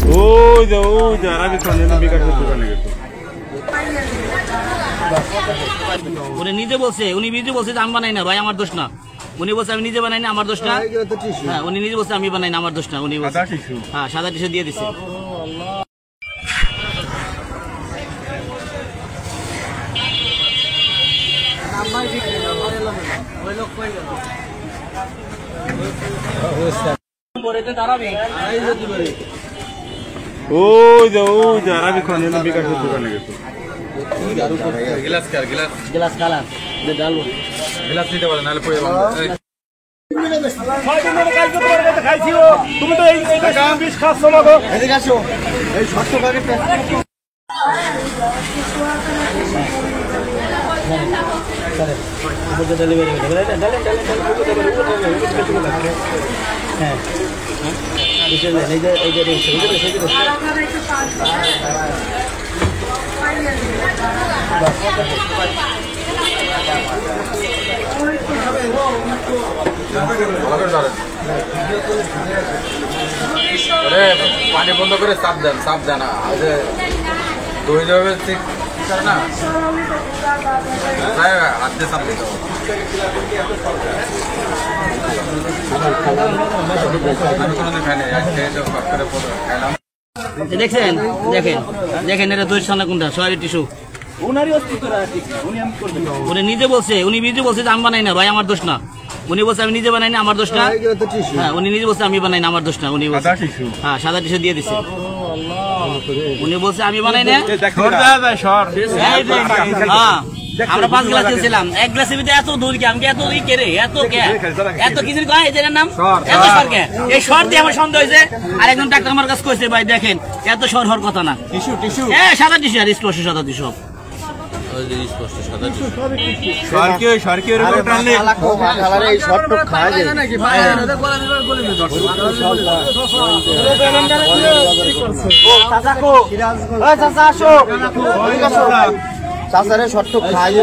ওই যে আরবি খান বিকাশ দোকানে গেছে। উনি নিজে বলছে যে আমি বানাই না ভাই, আমার দোষ না। উনি বলছে আমি নিজে বানাই না, আমার দোষ না। হ্যাঁ, উনি নিজে বলছে আমি বানাই না, আমার দোষ না। উনি বলছে হ্যাঁ সাদা টিস্যু দিয়ে দিচ্ছে। ওই যে আরবি খান বিকাশ দোকানে গেছে। গ্লাস কালার ডালবো, গ্লাস নিতে পারে নাহলে পড়ে যাবে। তুমি তো এই বিষ খাচ্ছ না গো। এদিকে আসো, এই শর্ত ভাগে পানি বন্ধ করে চাপ দেন দই যাবে ঠিক না, হাত দিয়ে চাপ দিতে দেখছেন। দেখেন এটা দই সামনে কোনটা সয়ারি টিস্যু। উনি নিজে বলছে যে আমি বানাই না ভাই, আমার দোষ না। উনি বলছে আমি নিজে বানাই না, আমার দোষ না। হ্যাঁ, উনি নিজে বলছে আমি বানাই না, আমার দোষ না। উনি বলছে হ্যাঁ সাদা টিস্যু দিয়ে দিচ্ছে। উনি বলছে আমি বানাই না। হ্যাঁ, আমরা 5 গ্লাস দিয়েছিলাম, 1 গ্লাসের ভিতরে এত দই, আমি এত দই কে রে, এত কিছু কয় এটার নাম এত সর কে? এই সর দিয়ে আমার সন্দেহ হয়েছে। আর একজন ডাক্তার আমার কাছে কইছে ভাই দেখেন এত সর হওয়ার কথা না। হ্যাঁ সাদা টিস্যু, আর স্পষ্ট সাদা টিস্যু সব। চাচারে শর্ট খাই